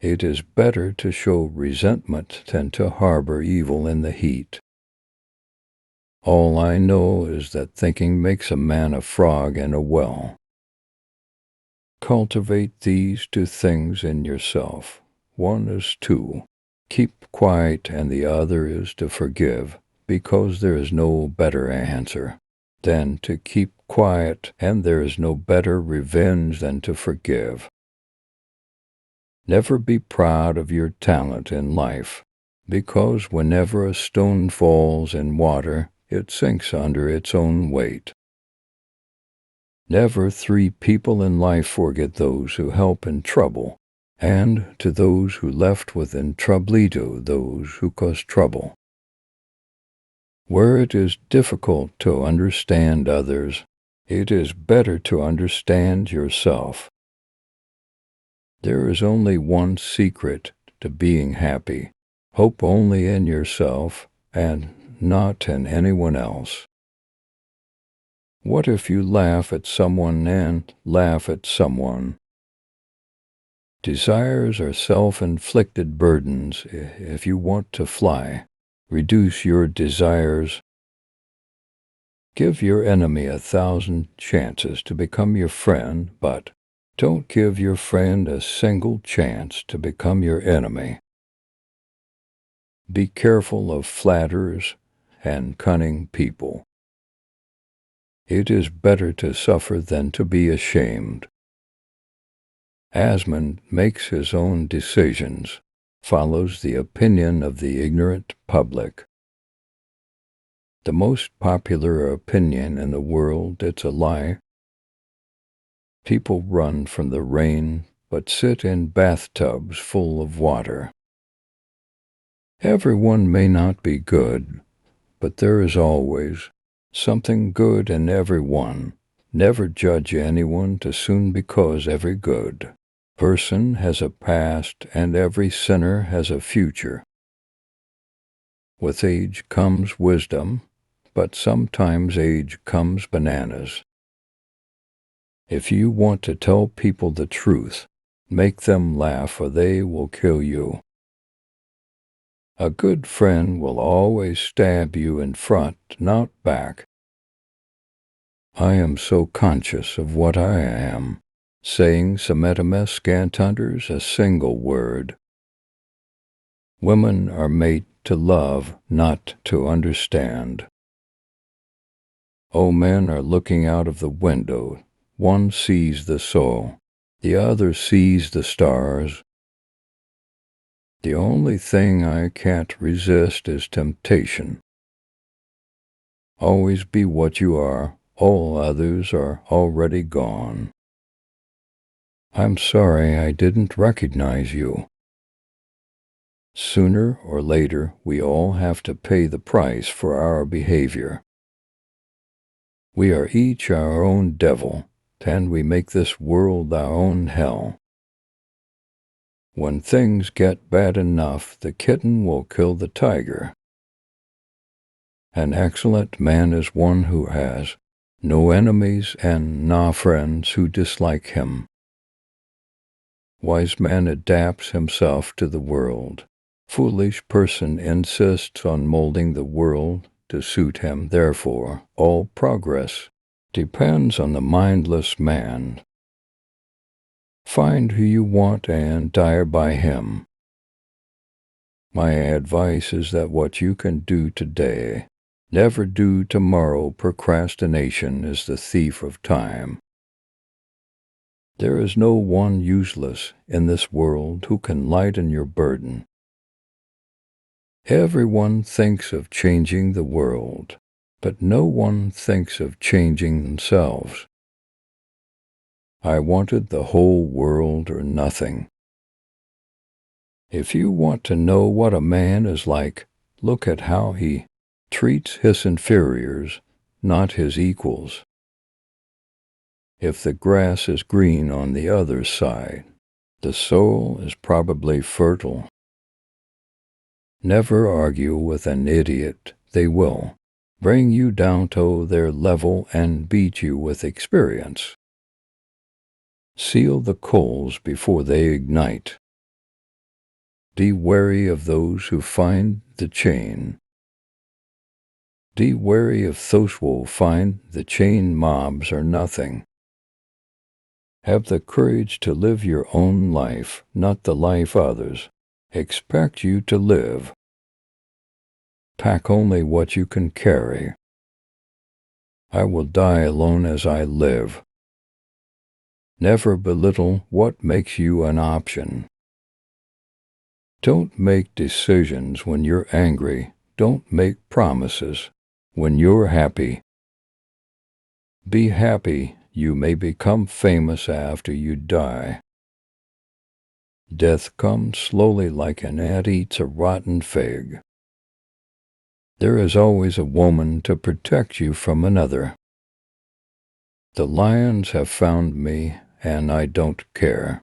It is better to show resentment than to harbor evil in the heat. All I know is that thinking makes a man a frog in a well. Cultivate these two things in yourself. One is to keep quiet, and the other is to forgive, because there is no better answer than to keep quiet, and there is no better revenge than to forgive. Never be proud of your talent in life, because whenever a stone falls in water, it sinks under its own weight. Never 3 people in life forget those who help in trouble, and to those who left with troublito those who cause trouble. Where it is difficult to understand others, it is better to understand yourself. There is only one secret to being happy. Hope only in yourself and not in anyone else. What if you laugh at someone and laugh at someone? Desires are self-inflicted burdens. If you want to fly, reduce your desires. Give your enemy 1,000 chances to become your friend, but don't give your friend a single chance to become your enemy. Be careful of flatterers and cunning people. It is better to suffer than to be ashamed. Asmund makes his own decisions, follows the opinion of the ignorant public. The most popular opinion in the world, it's a lie. People run from the rain, but sit in bathtubs full of water. Everyone may not be good, but there is always something good in everyone. Never judge anyone too soon, because every good person has a past and every sinner has a future. With age comes wisdom, but sometimes age comes bananas. If you want to tell people the truth, make them laugh or they will kill you. A good friend will always stab you in front, not back. I am so conscious of what I am, saying Semetimus scant utters a single word. Women are made to love, not to understand. Oh, men are looking out of the window. One sees the soul, the other sees the stars. The only thing I can't resist is temptation. Always be what you are. All others are already gone. I'm sorry I didn't recognize you. Sooner or later, we all have to pay the price for our behavior. We are each our own devil, and we make this world our own hell. When things get bad enough, the kitten will kill the tiger. An excellent man is one who has no enemies and no friends who dislike him. Wise man adapts himself to the world. Foolish person insists on molding the world to suit him. Therefore, all progress depends on the mindless man. Find who you want and die by him. My advice is that what you can do today, never do tomorrow. Procrastination is the thief of time. There is no one useless in this world who can lighten your burden. Everyone thinks of changing the world, but no one thinks of changing themselves. I wanted the whole world or nothing. If you want to know what a man is like, look at how he treats his inferiors, not his equals. If the grass is green on the other side, the soul is probably fertile. Never argue with an idiot. They will bring you down to their level and beat you with experience. Seal the coals before they ignite. Be wary of those who find the chain. Be wary of those who will find the chain mobs are nothing. Have the courage to live your own life, not the life others expect you to live. Pack only what you can carry. I will die alone as I live. Never belittle what makes you an option. Don't make decisions when you're angry. Don't make promises when you're happy. Be happy. You may become famous after you die. Death comes slowly like an ant eats a rotten fig. There is always a woman to protect you from another. The lions have found me, and I don't care.